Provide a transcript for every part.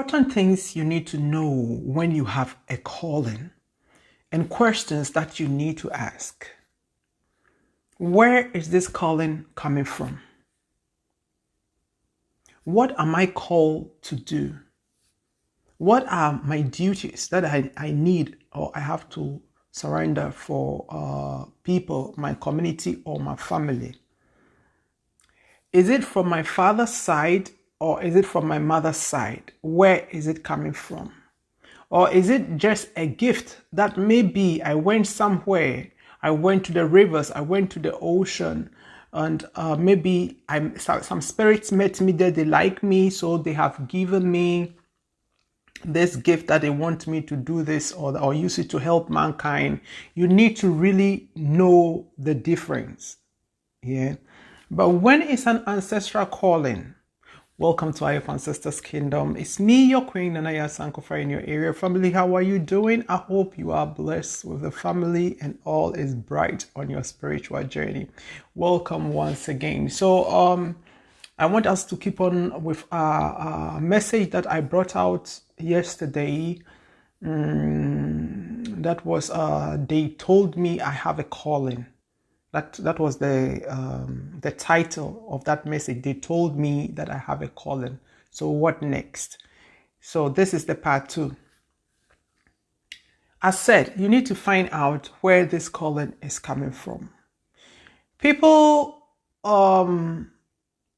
Important things you need to know when you have a calling and questions that you need to ask. Where is this calling coming from? What am I called to do? What are my duties that I need or I have to surrender for people, my community, or my family? Is it from my father's side or is it from my mother's side? Where is it coming from? Or is it just a gift that maybe I went somewhere, I went to the rivers, I went to the ocean, and maybe some spirits met me there, they like me, so they have given me this gift that they want me to do this or use it to help mankind. You need to really know the difference. Yeah. But when it's an ancestral calling, welcome to IF Ancestors Kingdom. It's me, your queen, Nanaya Sankofa in your area. Family, how are you doing? I hope you are blessed with the family and all is bright on your spiritual journey. Welcome once again. So I want us to keep on with a message that I brought out yesterday. That was they told me I have a calling. That was the title of that message. They told me that I have a calling. So what next? So this is the part 2. As said, you need to find out where this calling is coming from. People,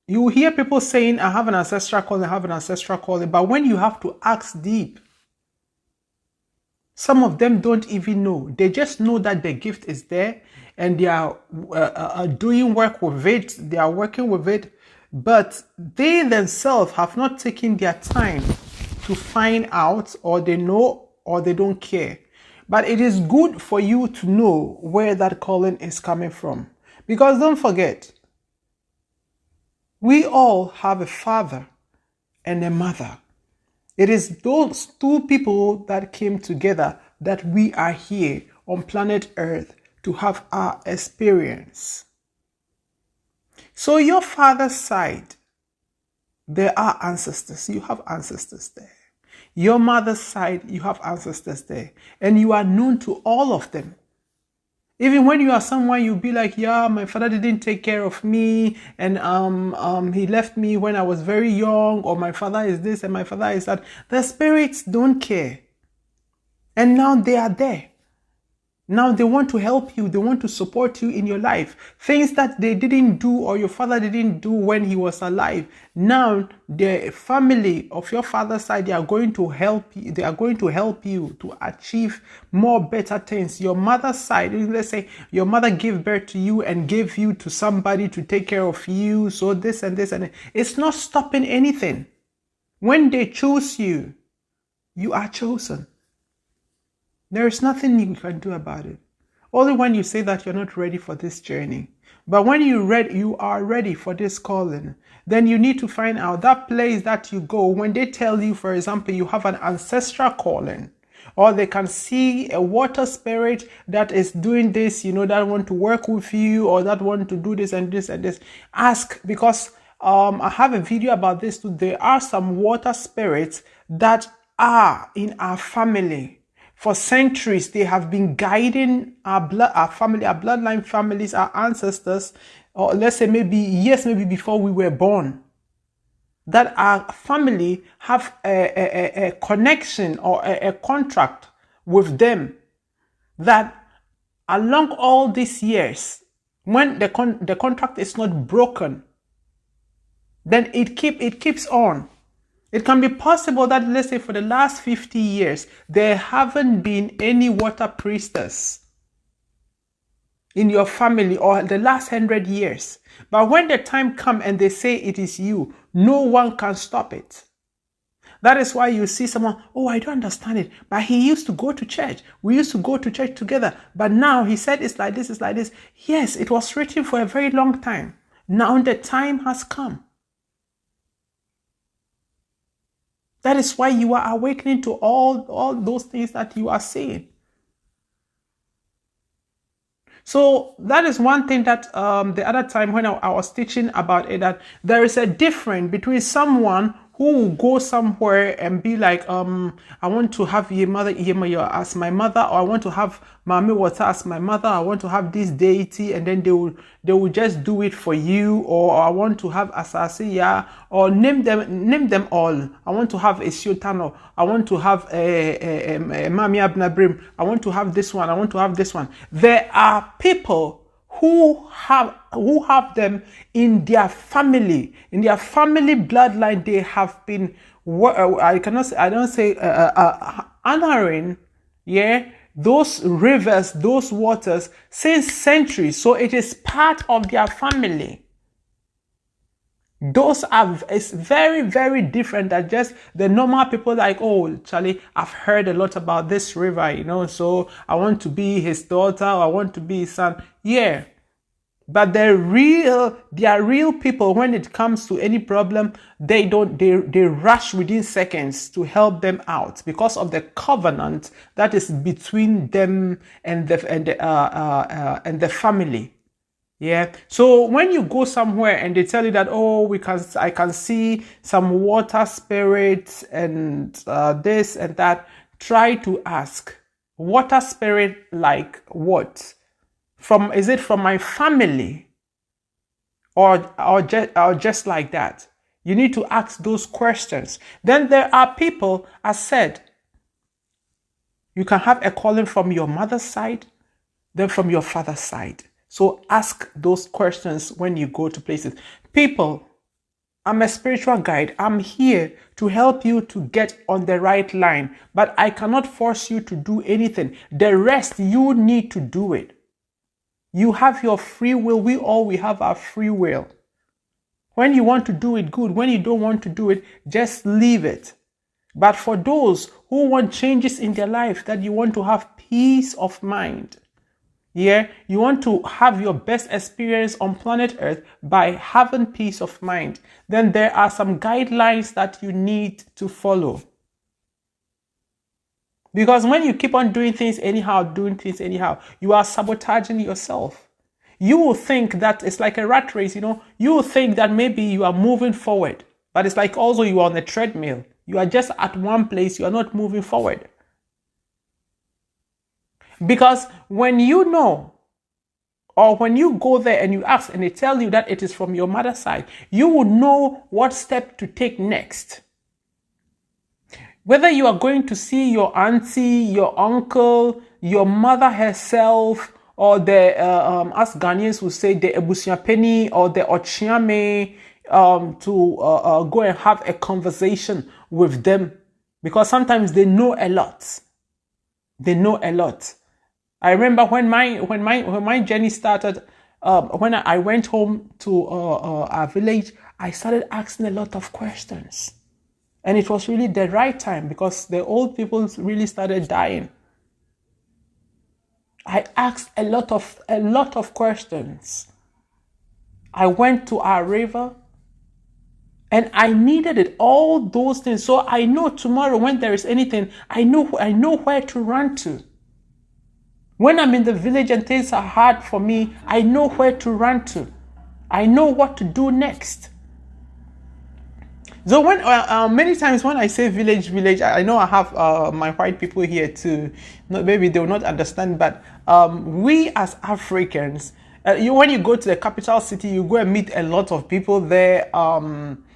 you hear people saying, I have an ancestral calling, I have an ancestral calling. But when you have to ask deep, some of them don't even know. They just know that the gift is there and they are doing work with it. They are working with it. But they themselves have not taken their time to find out, or they know or they don't care. But it is good for you to know where that calling is coming from. Because don't forget, we all have a father and a mother. It is those two people that came together that we are here on planet Earth to have our experience. So your father's side, there are ancestors. You have ancestors there. Your mother's side, you have ancestors there. And you are known to all of them. Even when you are someone, you'll be like, yeah, my father didn't take care of me, and he left me when I was very young, or my father is this and my father is that. The spirits don't care. And now they are there. Now they want to help you. They want to support you in your life. Things that they didn't do or your father didn't do when he was alive. Now the family of your father's side, they are going to help you. They are going to help you to achieve more better things. Your mother's side, let's say your mother gave birth to you and gave you to somebody to take care of you. So this and this and it's not stopping anything. When they choose you, you are chosen. There is nothing you can do about it. Only when you say that you're not ready for this journey. But when you are ready for this calling, then you need to find out that place that you go. When they tell you, for example, you have an ancestral calling, or they can see a water spirit that is doing this, that want to work with you, or that want to do this and this and this. Ask, because I have a video about this too. There are some water spirits that are in our family. For centuries, they have been guiding our family, our bloodline families, our ancestors, or let's say maybe before we were born. That our family have a connection or a contract with them. That along all these years, when the contract is not broken, then it keeps on. It can be possible that, let's say, for the last 50 years, there haven't been any water priestess in your family, or the last 100 years. But when the time comes and they say it is you, no one can stop it. That is why you see someone, oh, I don't understand it, but he used to go to church. We used to go to church together. But now he said it's like this, it's like this. Yes, it was written for a very long time. Now the time has come. That is why you are awakening to all those things that you are seeing. So that is one thing that the other time when I was teaching about it, that there is a difference between someone who will go somewhere and be like, I want to have your mother Yemaya as my mother, or I want to have Mami Water as my mother, I want to have this deity, and then they will just do it for you, or I want to have Asasiya, or name them all. I want to have Esiotano, I want to have Mami Abnabrim, I want to have this one, I want to have this one. There are people who have them in their family bloodline. They have been honoring, those rivers, those waters since centuries. So it is part of their family. It's very, very different than just the normal people like, oh, Charlie, I've heard a lot about this river, so I want to be his daughter, or I want to be his son. Yeah. But they are real people. When it comes to any problem, they rush within seconds to help them out because of the covenant that is between them and the family. Yeah. So when you go somewhere and they tell you that, oh, I can see some water spirits and this and that, try to ask, water spirit like what? Is it from my family, or just like that? You need to ask those questions. Then there are people, as said, you can have a calling from your mother's side, then from your father's side. So ask those questions when you go to places. People, I'm a spiritual guide. I'm here to help you to get on the right line, but I cannot force you to do anything. The rest, you need to do it. You have your free will. We have our free will. When you want to do it, good. When you don't want to do it, just leave it. But for those who want changes in their life, that you want to have peace of mind, you want to have your best experience on planet Earth by having peace of mind, then there are some guidelines that you need to follow. Because when you keep on doing things anyhow, you are sabotaging yourself. You will think that it's like a rat race, You will think that maybe you are moving forward, but it's like also you are on a treadmill. You are just at one place, you are not moving forward. Because when you know, or when you go there and you ask and they tell you that it is from your mother's side, you will know what step to take next. Whether you are going to see your auntie, your uncle, your mother herself, or the, as Ghanaians will say, the Ebusiapeni or the Ochiame, to go and have a conversation with them. Because sometimes they know a lot. I remember when my journey started, when I went home to our village, I started asking a lot of questions. And it was really the right time because the old people really started dying. I asked a lot of questions. I went to our river and I needed it, all those things. So I know tomorrow when there is anything, I know where to run to. When I'm in the village and things are hard for me, I know where to run to. I know what to do next. So when many times when I say village, I know I have my white people here too. Maybe they will not understand, but we as Africans, when you go to the capital city, you go and meet a lot of people there.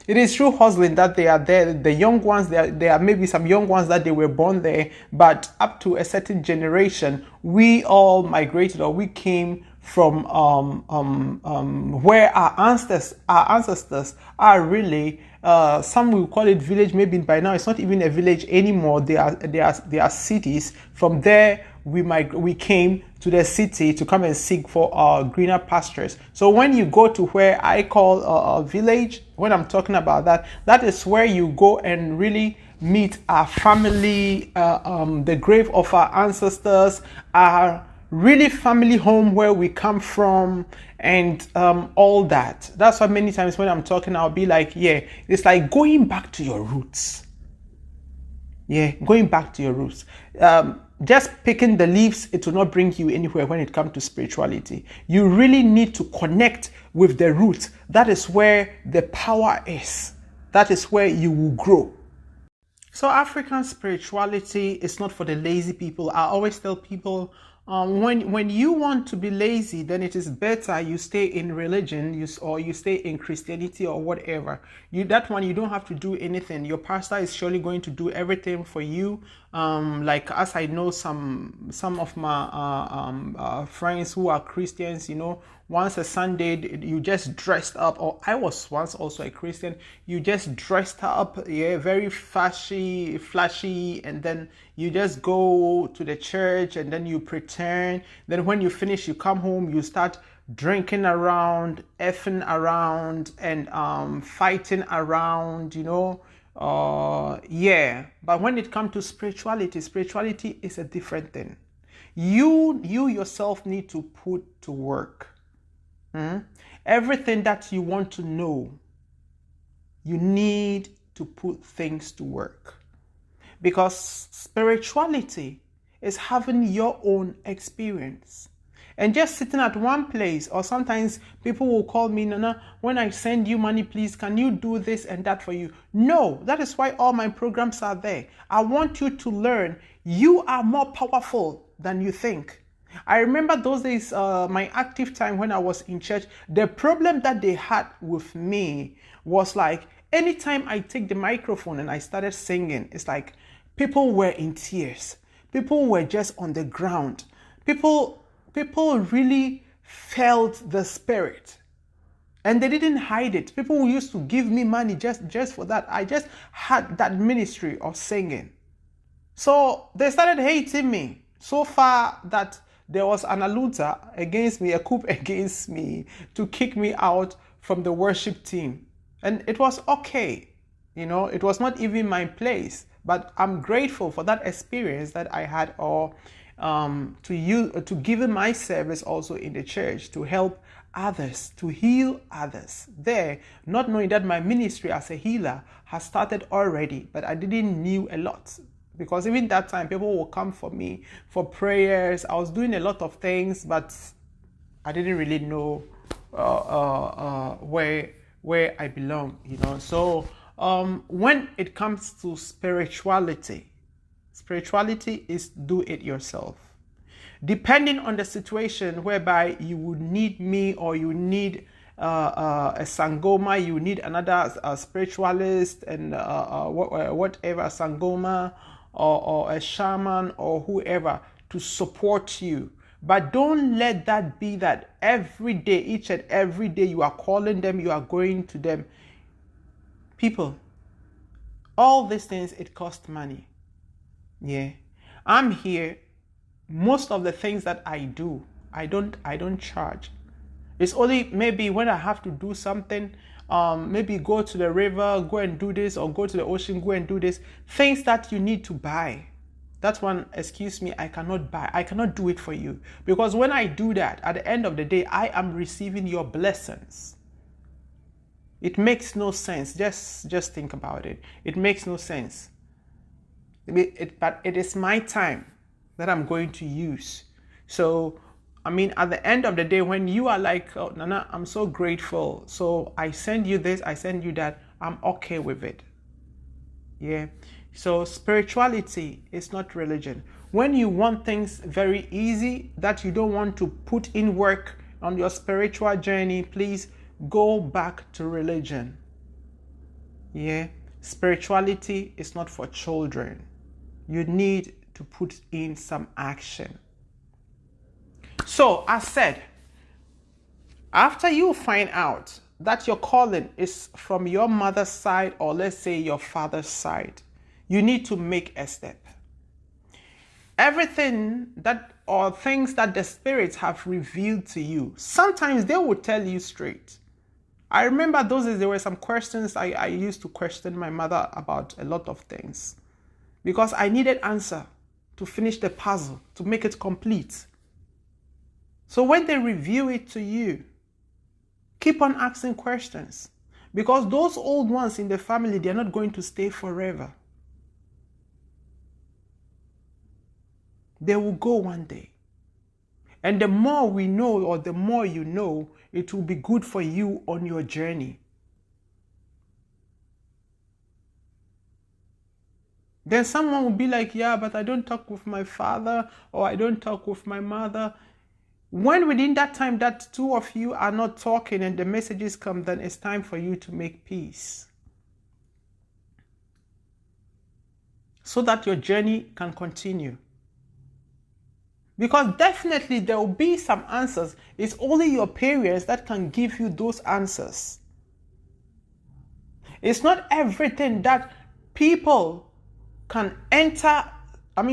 It is through hustling that they are there. The young ones, there are maybe some young ones that they were born there, but up to a certain generation, we all migrated, or we came from where our ancestors are really. Some will call it village. Maybe by now it's not even a village anymore. They are cities. From there we came to the city to come and seek for greener pastures. So when you go to where I call a village, when I'm talking about that is where you go and really meet our family, the grave of our ancestors, our really family home where we come from, and all that. That's why many times when I'm talking, I'll be like, it's like going back to your roots. Going back to your roots. Just picking the leaves, it will not bring you anywhere when it comes to spirituality. You really need to connect with the roots. That is where the power is. that is where you will grow. So African spirituality is not for the lazy people. I always tell people, when you want to be lazy, then it is better you stay in religion, or you stay in Christianity or whatever. That one, you don't have to do anything. Your pastor is surely going to do everything for you. Like, as I know some of my friends who are Christians, once a Sunday you just dressed up, or I was once also a Christian, you just dressed up, very flashy, and then you just go to the church and then you pretend. Then when you finish, you come home, you start drinking around, effing around, and fighting around, But when it comes to spirituality is a different thing. You yourself need to put to work. Everything that you want to know, you need to put things to work. Because spirituality is having your own experience. And just sitting at one place, or sometimes people will call me, Nana, when I send you money, please, can you do this and that for you? No, that is why all my programs are there. I want you to learn you are more powerful than you think. I remember those days, my active time when I was in church, the problem that they had with me was like, anytime I take the microphone and I started singing, it's like people were in tears. People were just on the ground. People really felt the spirit. And they didn't hide it. People who used to give me money just for that. I just had that ministry of singing. So they started hating me so far that there was an aluta against me, a coup against me, to kick me out from the worship team. And it was okay. It was not even my place. But I'm grateful for that experience that I had, or to give my service also in the church, to help others, to heal others there, not knowing that my ministry as a healer has started already, but I didn't knew a lot. Because even that time, people will come for me for prayers. I was doing a lot of things, but I didn't really know where I belong, So when it comes to spirituality is do it yourself. Depending on the situation whereby you would need me, or you need a sangoma, you need another spiritualist, and whatever, a sangoma, or a shaman, or whoever, to support you. But don't let that be that every day, each and every day, you are calling them, you are going to them. People, all these things, it costs money. Yeah. I'm here. Most of the things that I do, I don't charge. It's only maybe when I have to do something, maybe go to the river, go and do this, or go to the ocean, go and do this. Things that you need to buy. That one, excuse me, I cannot buy. I cannot do it for you. Because when I do that, at the end of the day, I am receiving your blessings. It makes no sense. Just think about it. It makes no sense. But it is my time that I'm going to use. So, at the end of the day, when you are like, oh, Nana, I'm so grateful. So I send you this, I send you that. I'm okay with it. Yeah. So spirituality is not religion. When you want things very easy, that you don't want to put in work on your spiritual journey, please go back to religion. Yeah. Spirituality is not for children. You need to put in some action. So, as said, after you find out that your calling is from your mother's side, or let's say your father's side, you need to make a step. Everything that, or things that the spirits have revealed to you, sometimes they will tell you straight. I remember those days there were some questions I used to question my mother about a lot of things, because I needed answer to finish the puzzle, to make it complete. So when they reveal it to you, keep on asking questions, because those old ones in the family, they're not going to stay forever. They will go one day. And the more we know, or the more you know, it will be good for you on your journey. Then someone will be like, yeah, but I don't talk with my father or I don't talk with my mother. When within that time that two of you are not talking and the messages come, then it's time for you to make peace, so that your journey can continue. Because definitely there will be some answers. It's only your parents that can give you those answers. It's not everything that people can enter,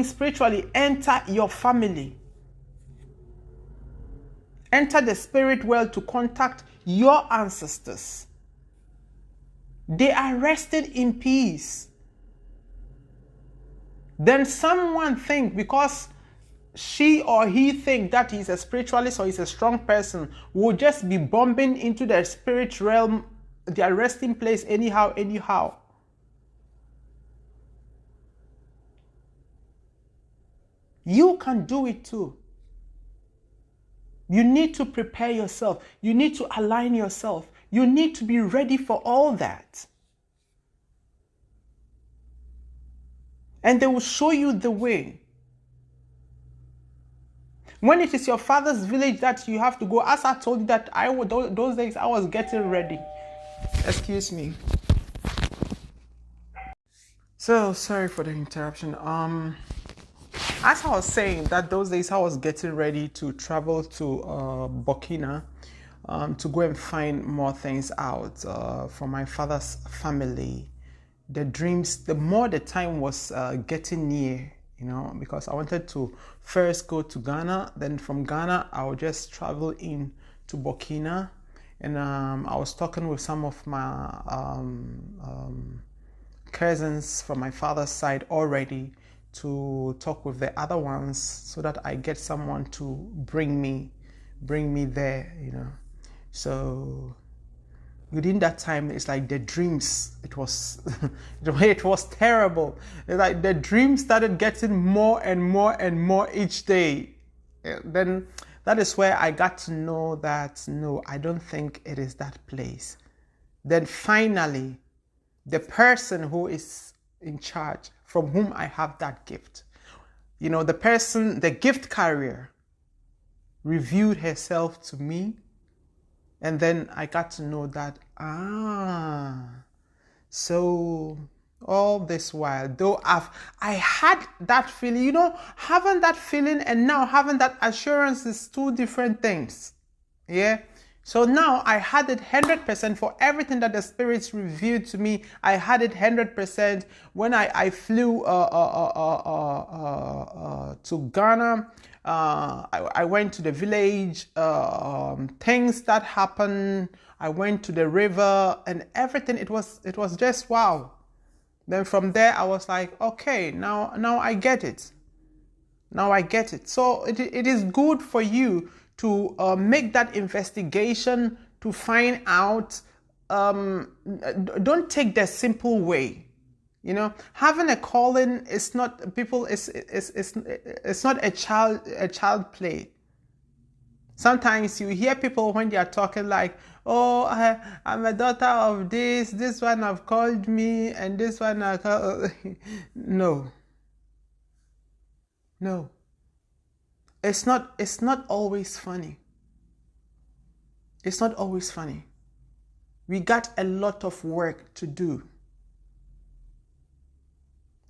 spiritually enter your family. Enter the spirit world to contact your ancestors. They are rested in peace. Then someone think because she or he think that he's a spiritualist or he's a strong person, will just be bombing into their spirit realm, their resting place anyhow. You can do it too. You need to prepare yourself. You need to align yourself. You need to be ready for all that. And they will show you the way. When it is your father's village that you have to go, as I told you that those days I was getting ready. Excuse me. So sorry for the interruption. As I was saying that those days I was getting ready to travel to Burkina to go and find more things out for my father's family. The dreams, the more the time was getting near, because I wanted to first go to Ghana. Then from Ghana, I would just travel in to Burkina. And I was talking with some of my cousins from my father's side already to talk with the other ones so that I get someone to bring me there, So within that time, it's like the dreams, it was it was terrible. It's like the dreams started getting more and more each day. Then that is where I got to know that no, I don't think it is that place. Then finally, the person who is in charge, from whom I have that gift, the gift carrier, revealed herself to me. And then I got to know that, so all this while, though I had that feeling, having that feeling and now having that assurance is two different things. Yeah. So now I had it 100% for everything that the spirits revealed to me. I had it 100% when I flew to Ghana. I went to the village, things that happened. I went to the river and everything. It was just wow. Then from there I was like, okay, now I get it. Now I get it. So it is good for you to make that investigation to find out. Don't take the simple way. Having a calling is not people. It's not a child play. Sometimes you hear people when they are talking like, "Oh, I'm a daughter of this. This one have called me, and this one have called." No. It's not always funny. It's not always funny. We got a lot of work to do.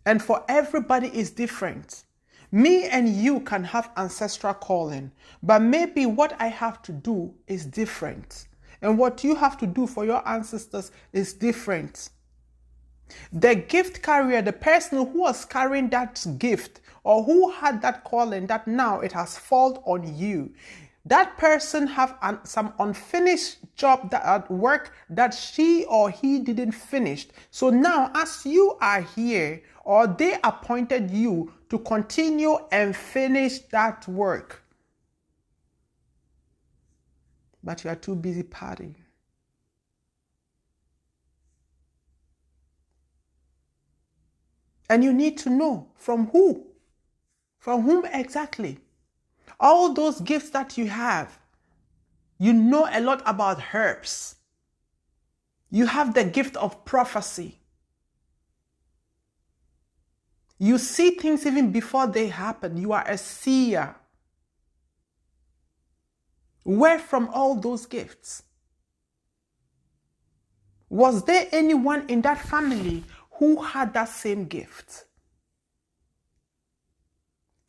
And for everybody is different. Me and you can have ancestral calling, but maybe what I have to do is different. And what you have to do for your ancestors is different. The gift carrier, the person who was carrying that gift or who had that calling that now it has fallen on you, that person have some unfinished job at work that she or he didn't finish. So now as you are here, or they appointed you to continue and finish that work, but you are too busy partying. And you need to know from who, from whom exactly. All those gifts that you have, you know a lot about herbs. You have the gift of prophecy. You see things even before they happen. You are a seer. Where from all those gifts? Was there anyone in that family who had that same gift?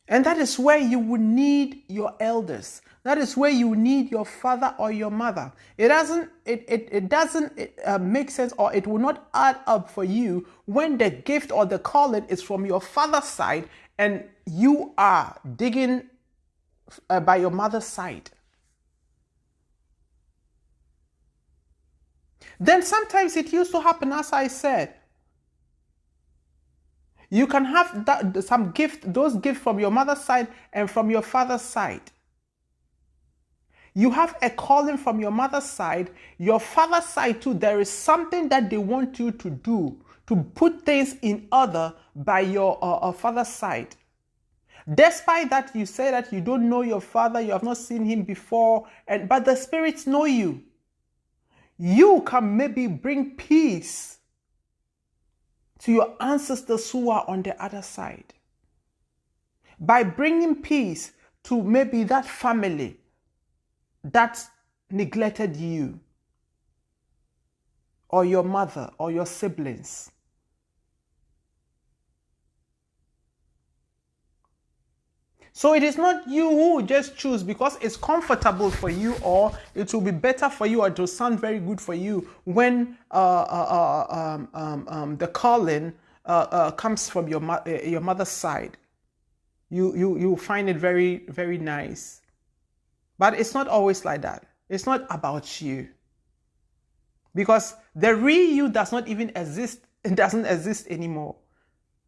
And that is where you would need your elders. That is where you need your father or your mother. It doesn't make sense, or it will not add up for you when the gift or the calling is from your father's side and you are digging by your mother's side. Then sometimes it used to happen, as I said. You can have those gifts from your mother's side and from your father's side. You have a calling from your mother's side, your father's side too. There is something that they want you to do, to put things in order by your father's side. Despite that, you say that you don't know your father, you have not seen him before, but the spirits know you. You can maybe bring peace to your ancestors who are on the other side. By bringing peace to maybe that family that neglected you, or your mother, or your siblings. So it is not you who just choose because it's comfortable for you, or it will be better for you, or it will sound very good for you when the calling comes from your mother's side. You find it very, very nice. But it's not always like that. It's not about you. Because the real you does not even exist. It doesn't exist anymore.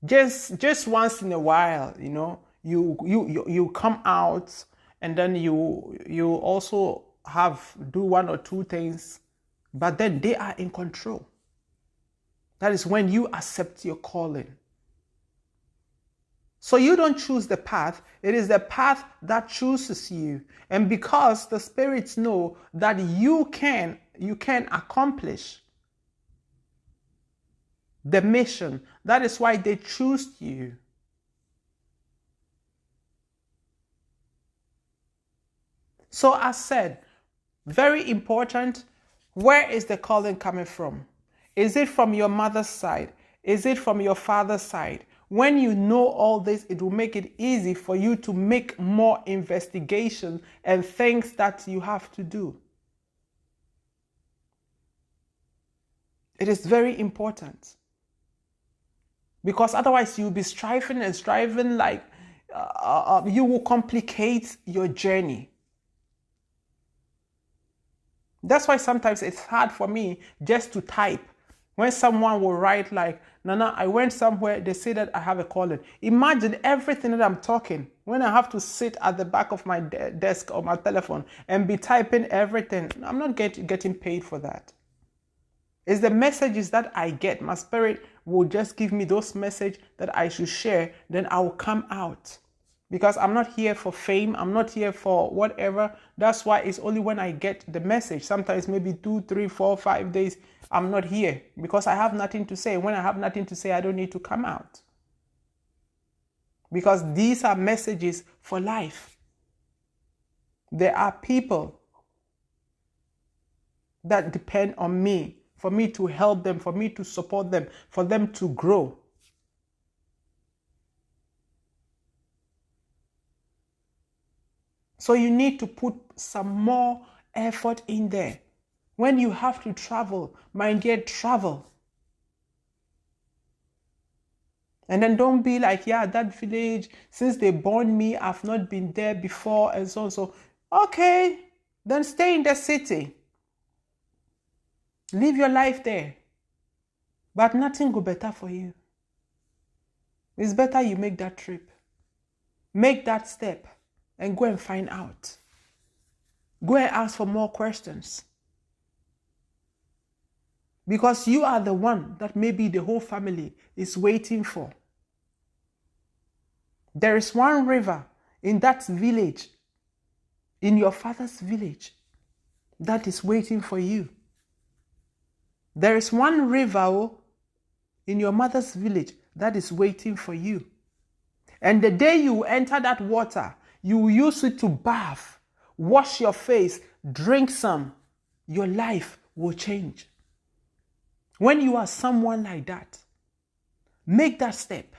Just once in a while, you come out, and then you also do one or two things, but then they are in control. That is when you accept your calling. So you don't choose the path, it is the path that chooses you. And because the spirits know that you can accomplish the mission, that is why they choose you. So as said, very important, where is the calling coming from? Is it from your mother's side? Is it from your father's side? When you know all this, it will make it easy for you to make more investigation and things that you have to do. It is very important. Because otherwise you'll be striving like you will complicate your journey. That's why sometimes it's hard for me just to type. When someone will write like, Nana, I went somewhere, they say that I have a calling. Imagine everything that I'm talking when I have to sit at the back of my desk or my telephone and be typing everything. I'm not getting paid for that. It's the messages that I get. My spirit will just give me those messages that I should share. Then I will come out. Because I'm not here for fame. I'm not here for whatever. That's why it's only when I get the message. Sometimes maybe 2, 3, 4, 5 days, I'm not here. Because I have nothing to say. When I have nothing to say, I don't need to come out. Because these are messages for life. There are people that depend on me, for me to help them, for me to support them, for them to grow. So you need to put some more effort in there. When you have to travel, my dear, travel. And then don't be like, yeah, that village, since they born me, I've not been there before, and so on. So, okay, then stay in the city. Live your life there. But nothing go better for you. It's better you make that trip. Make that step and go and find out. Go and ask for more questions. Because you are the one that maybe the whole family is waiting for. There is one river in that village, in your father's village, that is waiting for you. There is one river in your mother's village that is waiting for you. And the day you enter that water, you use it to bath, wash your face, drink some, your life will change. When you are someone like that, make that step.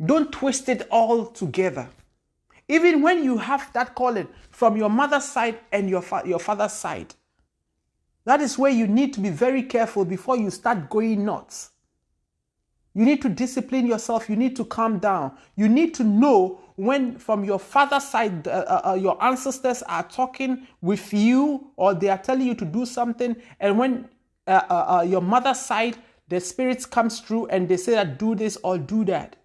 Don't twist it all together. Even when you have that calling from your mother's side and your father's side, that is where you need to be very careful before you start going nuts. You need to discipline yourself. You need to calm down. You need to know when from your father's side, your ancestors are talking with you or they are telling you to do something. And when your mother's side, the spirits comes through and they say that do this or do that.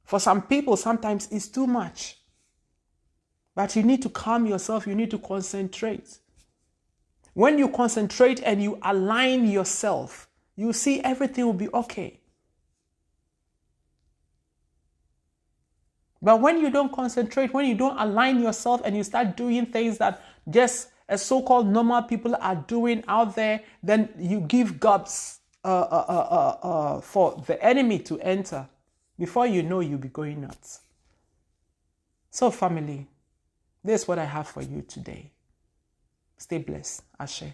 For some people, sometimes it's too much. But you need to calm yourself. You need to concentrate. When you concentrate and you align yourself, you see everything will be okay. But when you don't concentrate, when you don't align yourself and you start doing things that just as so-called normal people are doing out there, then you give gaps for the enemy to enter. Before you know, you'll be going nuts. So family, this is what I have for you today. Stay blessed. Ashe.